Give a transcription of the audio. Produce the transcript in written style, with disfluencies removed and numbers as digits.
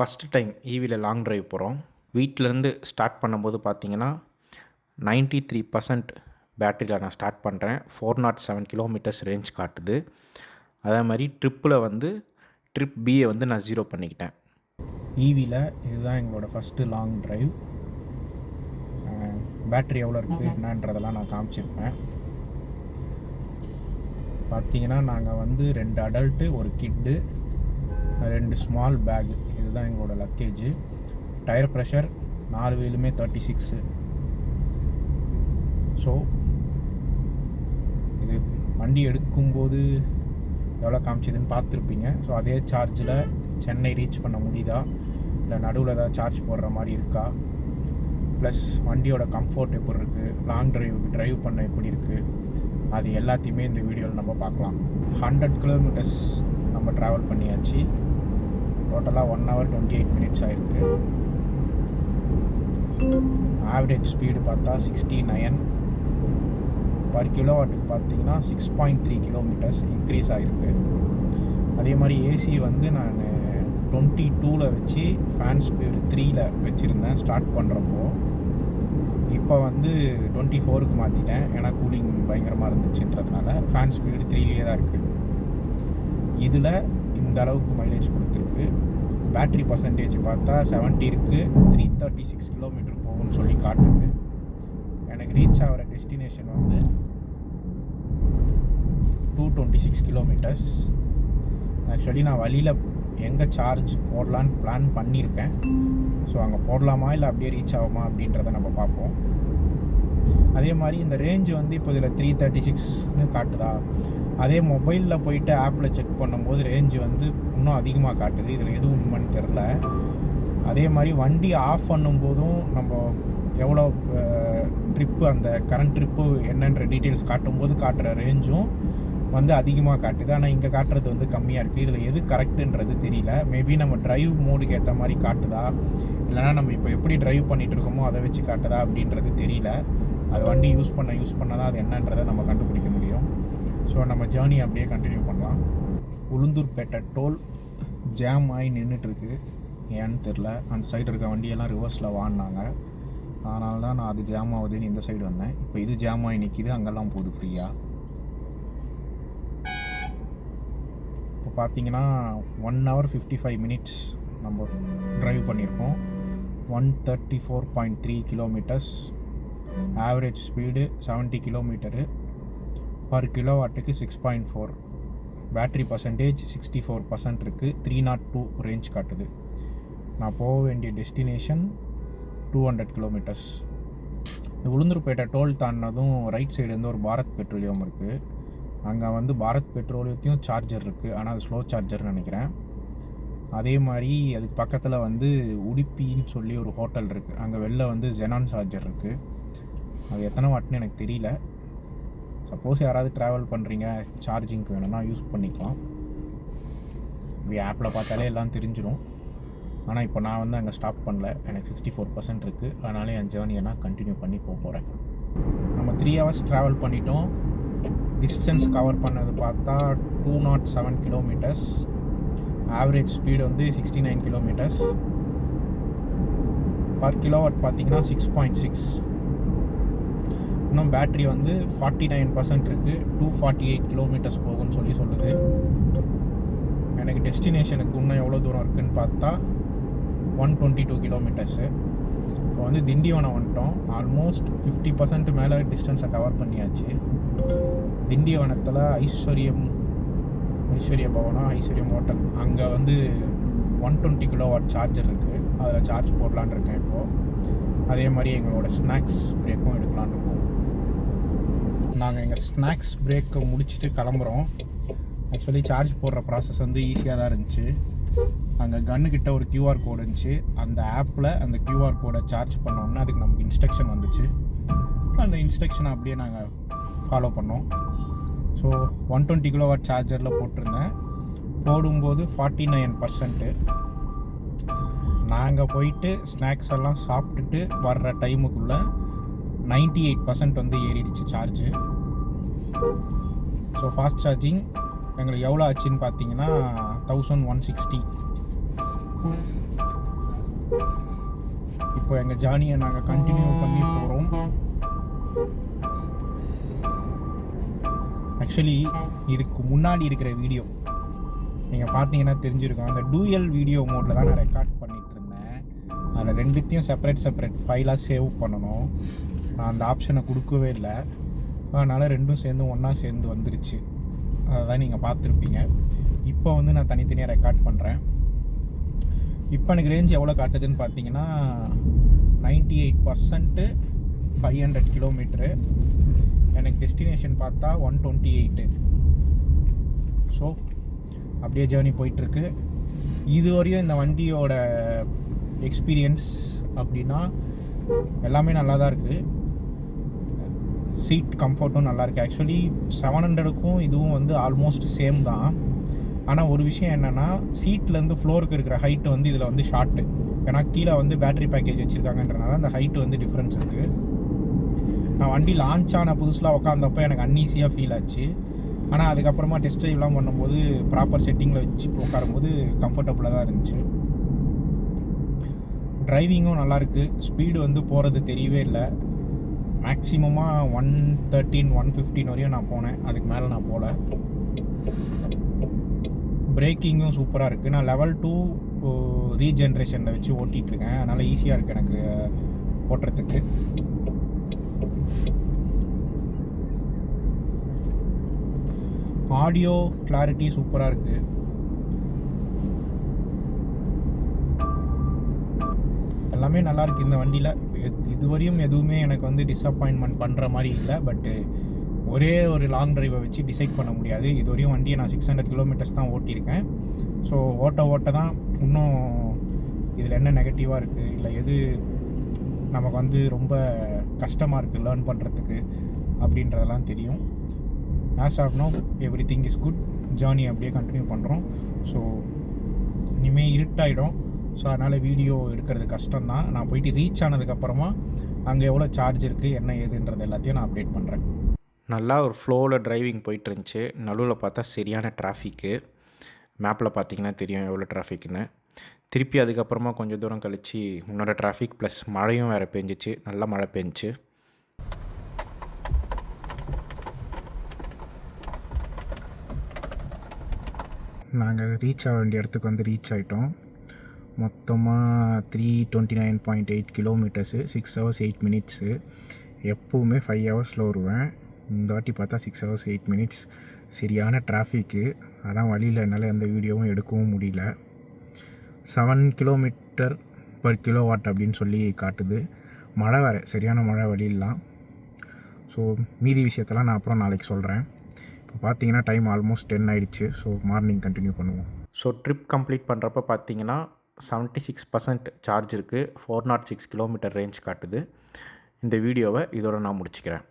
First time ஈவியில் long drive போகிறோம். வீட்டிலேருந்து start பண்ணும்போது பார்த்தீங்கன்னா 93% பேட்டரியில் நான் ஸ்டார்ட் பண்ணுறேன். 407 கிலோமீட்டர்ஸ் ரேஞ்ச் காட்டுது. அதே மாதிரி ட்ரிப் பியை நான் 0 பண்ணிக்கிட்டேன். ஈவியில் இதுதான் எங்களோட ஃபஸ்ட்டு லாங் ட்ரைவ். பேட்ரி எவ்வளோ இருக்குது என்னன்றதெல்லாம் நான் காமிச்சிருப்பேன். பார்த்தீங்கன்னா நாங்கள் 2 அடல்ட்டு, ஒரு கிட்டு, 2 ஸ்மால் பேகு. இதுதான் எங்களோட லக்கேஜு. டயர் ப்ரெஷர் 4 வீலுமே 36. ஸோ இது வண்டி எடுக்கும்போது எவ்வளோ காமிச்சதுன்னு பார்த்துருப்பீங்க. ஸோ அதே சார்ஜில் சென்னை ரீச் பண்ண முடியுதா, இல்லை நடுவில் ஏதாவது சார்ஜ் போடுற மாதிரி இருக்கா, ப்ளஸ் வண்டியோட கம்ஃபர்ட் எப்படி இருக்குது, லாங் ட்ரைவுக்கு ட்ரைவ் பண்ண எப்படி இருக்குது, அது எல்லாத்தையுமே இந்த வீடியோவில் நம்ம பார்க்கலாம். 100 கிலோமீட்டர்ஸ் நம்ம ட்ராவல் பண்ணியாச்சு. டோட்டலாக 1 hour 28 minutes ஆகிருக்கு. ஆவரேஜ் ஸ்பீடு பார்த்தா 69. பர் கிலோவாட்டுக்கு பார்த்தீங்கன்னா 6.3 கிலோமீட்டர்ஸ் இன்க்ரீஸ் ஆகிருக்கு. அதே மாதிரி ஏசி நான் 22ல் வச்சு ஃபேன் ஸ்பீடு 3ல் வச்சுருந்தேன் ஸ்டார்ட் பண்ணுறப்போ. இப்போ 24க்கு மாற்றிட்டேன், ஏன்னா கூலிங் பயங்கரமாக இருந்துச்சுன்றதுனால. ஃபேன் ஸ்பீடு 3லேயே தான் இருக்குது. இதில் இந்த அளவுக்கு மைலேஜ் கொடுத்துருக்கு. பேட்ரி பர்சன்டேஜ் பார்த்தா 70 இருக்குது. 336 கிலோமீட்டர் போகும்னு சொல்லி காட்டுது. எனக்கு ரீச் ஆகிற டெஸ்டினேஷன் 226 கிலோமீட்டர்ஸ். ஆக்சுவலி நான் வழியில் எங்கே சார்ஜ் போடலான்னு பிளான் பண்ணியிருக்கேன். ஸோ அங்கே போடலாமா இல்லை அப்படியே ரீச் ஆகுமா அப்படின்றத நம்ம பார்ப்போம். அதே மாதிரி இந்த ரேஞ்சு இப்போ இதில் 336ன்னு காட்டுதா, அதே மொபைலில் போயிட்டு ஆப்பில் செக் பண்ணும்போது ரேஞ்சு இன்னும் அதிகமாக காட்டுது. இதில் எதுவும் உண்மைன்னு தெரில. அதே மாதிரி வண்டி ஆஃப் பண்ணும்போதும் நம்ம எவ்வளோ ட்ரிப்பு, அந்த கரண்ட் ட்ரிப்பு என்னன்ற டீட்டெயில்ஸ் காட்டும்போது காட்டுற ரேஞ்சும் அதிகமாக காட்டுது. ஆனால் இங்கே காட்டுறது கம்மியாக இருக்குது. இதில் எது கரெக்டுன்றது தெரியல. மேபி நம்ம ட்ரைவ் மோடுக்கு ஏற்ற மாதிரி காட்டுதா, இல்லைனா நம்ம இப்போ எப்படி ட்ரைவ் பண்ணிகிட்டு இருக்கோமோ அதை வச்சு காட்டுதா அப்படின்றது தெரியல. அது வண்டி யூஸ் பண்ண தான் அது என்னன்றதை நம்ம கண்டுபிடிக்க முடியும். ஸோ நம்ம ஜேர்னி அப்படியே கண்டினியூ பண்ணலாம். உளுந்தூர்பேட்டை டோல் ஜாம் ஆகி நின்றுட்டுருக்கு. ஏன்னு தெரில. அந்த சைடு இருக்க வண்டியெல்லாம் ரிவர்ஸில் வாங்கினாங்க. அதனால தான் நான் அது ஜாம் ஆகுதுன்னு இந்த சைடு வந்தேன். இப்போ இது ஜாம் ஆகி நிற்கிது, அங்கெல்லாம் போகுது ஃப்ரீயாக. இப்போ பார்த்தீங்கன்னா 1 hour 55 minutes நம்ம ட்ரைவ் பண்ணியிருக்கோம். 134.3 kilometres. Average speed 70 kilometre. Per கிலோவாட்டுக்கு 6.4. பேட்ரி பர்சன்டேஜ் 64% இருக்குது. 302 ரேஞ்ச் காட்டுது. நான் போக வேண்டிய டெஸ்டினேஷன் 200 கிலோமீட்டர்ஸ். இந்த உளுந்தூர்பேட்டை டோல் தாண்டினதும் ரைட் சைடு ஒரு பாரத் பெட்ரோலியம் இருக்குது. அங்கே பாரத் பெட்ரோலியத்தையும் சார்ஜர் இருக்குது, ஆனால் அது ஸ்லோ சார்ஜர்னு நினைக்கிறேன். அதே மாதிரி அதுக்கு பக்கத்தில் உடுப்பின்னு சொல்லி ஒரு ஹோட்டல் இருக்குது. அங்கே வெளில ஜெனான் சார்ஜர் இருக்குது. அது எத்தனை வாட்னு எனக்கு தெரியல. சப்போஸ் யாராவது ட்ராவல் பண்ணுறீங்க, சார்ஜிங்க்கு வேணும்னா யூஸ் பண்ணிக்கலாம். இப்படி ஆப்பில் பார்த்தாலே எல்லாம் தெரிஞ்சிடும். ஆனால் இப்போ நான் அங்கே ஸ்டாப் பண்ணல. எனக்கு 64% இருக்குது. அதனால என் ஜேர்னியை நான் கண்டினியூ பண்ணி போகிறேன். நம்ம 3 hours ட்ராவல் பண்ணிட்டோம். டிஸ்டன்ஸ் கவர் பண்ணது பார்த்தா 207 kilometres. Average speed 69 kilometres. Per kilowatt பார்த்தீங்கன்னா 6.6. இன்னும் பேட்ரி 49% இருக்குது. 248 கிலோமீட்டர்ஸ் போகும்னு சொல்லுது. எனக்கு டெஸ்டினேஷனுக்கு இன்னும் எவ்வளோ தூரம் இருக்குதுன்னு பார்த்தா 122 கிலோமீட்டர்ஸு. இப்போ திண்டிவனம் வந்துட்டோம். ஆல்மோஸ்ட் 50% மேலே டிஸ்டன்ஸை கவர் பண்ணியாச்சு. திண்டிவனத்தில் ஐஸ்வர்ய பவனா, ஐஸ்வர்யம் ஹோட்டல், அங்கே 120 கிலோவாட் சார்ஜர் இருக்குது. அதில் சார்ஜ் போடலான்னு இருக்கேன் இப்போது. அதே மாதிரி எங்களோட ஸ்நாக்ஸ் பிரேக்கும் எடுக்கலான்னு இருக்கோம். நாங்கள் எங்கள் ஸ்நாக்ஸ் பிரேக்கை முடிச்சுட்டு கிளம்புறோம். ஆக்சுவலி சார்ஜ் போடுற ப்ராசஸ் ஈஸியாக தான் இருந்துச்சு. அங்கே கன்னுக்கிட்ட ஒரு QR கோடு இருந்துச்சு. அந்த ஆப்பில் அந்த QR கோடை சார்ஜ் பண்ணோன்னா அதுக்கு நமக்கு இன்ஸ்ட்ரக்ஷன் வந்துச்சு. அந்த இன்ஸ்ட்ரக்ஷனை அப்படியே நாங்கள் ஃபாலோ பண்ணோம். ஸோ 120 கிலோவாட் சார்ஜரில் போட்டிருந்தேன். போடும்போது 49%. நாங்கள் போயிட்டு ஸ்நாக்ஸ் எல்லாம் சாப்பிட்டுட்டு வர்ற டைமுக்குள்ளே 98% ஏறிடுச்சு சார்ஜு. ஸோ ஃபாஸ்ட் சார்ஜிங் எங்களுக்கு எவ்வளோ ஆச்சுன்னு பார்த்தீங்கன்னா 1160. இப்போ எங்கள் ஜேர்னியை நாங்கள் கண்டினியூ பண்ணி போகிறோம். ஆக்சுவலி இதுக்கு முன்னாடி இருக்கிற வீடியோ நீங்கள் பார்த்தீங்கன்னா தெரிஞ்சிருக்கும். அந்த டூயல் வீடியோ மோடில் தான் நான் ரெக்கார்ட் பண்ணிகிட்டு இருந்தேன். அதில் ரெண்டுத்தையும் செப்பரேட் ஃபைலாக சேவ் பண்ணணும். நான் அந்த ஆப்ஷனை கொடுக்கவே இல்லை. அதனால் ரெண்டும் ஒன்றா சேர்ந்து வந்துருச்சு. அதை தான் நீங்கள் பார்த்துருப்பீங்க. இப்போ வந்து நான் தனித்தனியாக ரெக்கார்ட் பண்ணுறேன். இப்போ எனக்கு ரேஞ்ச் எவ்வளோ காட்டுதுன்னு பார்த்தீங்கன்னா 98% 500 கிலோமீட்ரு. எனக்கு டெஸ்டினேஷன் பார்த்தா 128. ஸோ அப்படியே ஜேர்னி போயிட்டுருக்கு. இதுவரையும் இந்த வண்டியோட எக்ஸ்பீரியன்ஸ் அப்படின்னா எல்லாமே நல்லா தான் இருக்குது. சீட் கம்ஃபர்ட்டும் நல்லாயிருக்கு. ஆக்சுவலி 700க்கும் இதுவும் வந்து ஆல்மோஸ்ட் சேம் தான். ஆனால் ஒரு விஷயம் என்னென்னா, சீட்லேருந்து ஃப்ளோருக்கு இருக்கிற ஹைட்டு வந்து இதில் வந்து ஷார்ட்டு. ஏன்னா கீழே வந்து பேட்டரி பேக்கேஜ் வச்சுருக்காங்கன்றனால அந்த ஹைட்டு வந்து டிஃப்ரென்ஸ் இருக்குது. நான் வண்டி லான்ச் ஆன புதுசில் உட்காந்தப்போ எனக்கு அன்ஈஸியாக ஃபீல் ஆச்சு. ஆனால் அதுக்கப்புறமா டெஸ்ட் ட்ரைவ்லாம் பண்ணும்போது ப்ராப்பர் செட்டிங்கில் வச்சு உட்காரும்போது கம்ஃபர்டபுளாக தான் இருந்துச்சு. டிரைவிங்கும் நல்லாயிருக்கு. ஸ்பீடு வந்து போகிறது தெரியவே இல்லை. மேக்ஸிமமாக 113 115 வரையும் நான் போனேன். அதுக்கு மேலே நான் போகல. பிரேக்கிங்கும் சூப்பராக இருக்குது. நான் லெவல் 2 ரீஜென்ரேஷனில் வச்சு ஓட்டிகிட்ருக்கேன். அதனால் ஈஸியாக இருக்குது எனக்கு ஓட்டுறதுக்கு. ஆடியோ கிளாரிட்டி சூப்பராக இருக்குது. எல்லாமே நல்லாயிருக்கு இந்த வண்டியில். இதுவரையும் எதுவுமே எனக்கு வந்து டிஸப்பாயின்மெண்ட் பண்ணுற மாதிரி இல்லை. பட்டு ஒரே ஒரு லாங் டிரைவை வச்சு டிசைட் பண்ண முடியாது. இதுவரையும் வண்டியை நான் 600 கிலோமீட்டர்ஸ் தான் ஓட்டியிருக்கேன். ஸோ ஓட்ட தான் இன்னும் இதில் என்ன நெகட்டிவாக இருக்குது, இல்லை எது நமக்கு வந்து ரொம்ப கஷ்டமாக இருக்குது லேர்ன் பண்ணுறதுக்கு அப்படின்றதெல்லாம் தெரியும். As of now everything is good. Journey அப்படியே கண்டினியூ பண்ணுறோம். ஸோ இனிமேல் இருட்டாயிடும். ஸோ அதனால் வீடியோ எடுக்கிறது கஷ்டம்தான். நான் போயிட்டு ரீச் ஆனதுக்கப்புறமா அங்கே எவ்வளோ சார்ஜ் இருக்குது என்ன ஏதுன்றது எல்லாத்தையும் நான் அப்டேட் பண்ணுறேன். நல்லா ஒரு ஃப்ளோவில் டிரைவிங் போயிட்டு இருந்துச்சு. நடுவில் பார்த்தா சரியான டிராஃபிக்கு. மேப்பில் பார்த்தீங்கன்னா தெரியும் எவ்வளோ டிராஃபிக்னு. திருப்பி அதுக்கப்புறமா கொஞ்சம் தூரம் கழித்து முன்னோட டிராஃபிக் ப்ளஸ் மழையும் வேறு பெஞ்சிச்சு. நல்லா மழை பெஞ்சிச்சு. நாங்கள் ரீச் ஆக வேண்டிய இடத்துக்கு வந்து ரீச் ஆகிட்டோம். மொத்தமாக 329.8 கிலோமீட்டர்ஸு, 6 hours 8 minutes. எப்போவுமே 5 hours வருவேன். இந்த வாட்டி பார்த்தா 6 hours 8 minutes. சரியான டிராஃபிக்கு. அதான் வழியில் என்னால் எந்த வீடியோவும் எடுக்கவும் முடியல. 7 கிலோமீட்டர் பர் கிலோவாட் அப்படின்னு சொல்லி காட்டுது. மழை வேறு, சரியான மழை வழியெல்லாம். ஸோ மீதி விஷயத்தெல்லாம் நான் அப்புறம் நாளைக்கு சொல்கிறேன். இப்போ பார்த்தீங்கன்னா டைம் ஆல்மோஸ்ட் 10 ஆகிடுச்சு. ஸோ மார்னிங் கண்டினியூ பண்ணுவோம். ஸோ ட்ரிப் கம்ப்ளீட் பண்ணுறப்ப பார்த்தீங்கன்னா 76% சார்ஜ் இருக்குது. 406 கிலோமீட்டர் ரேஞ்ச் காட்டுது. இந்த வீடியோவை இதோட நான் முடிச்சுக்கிறேன்.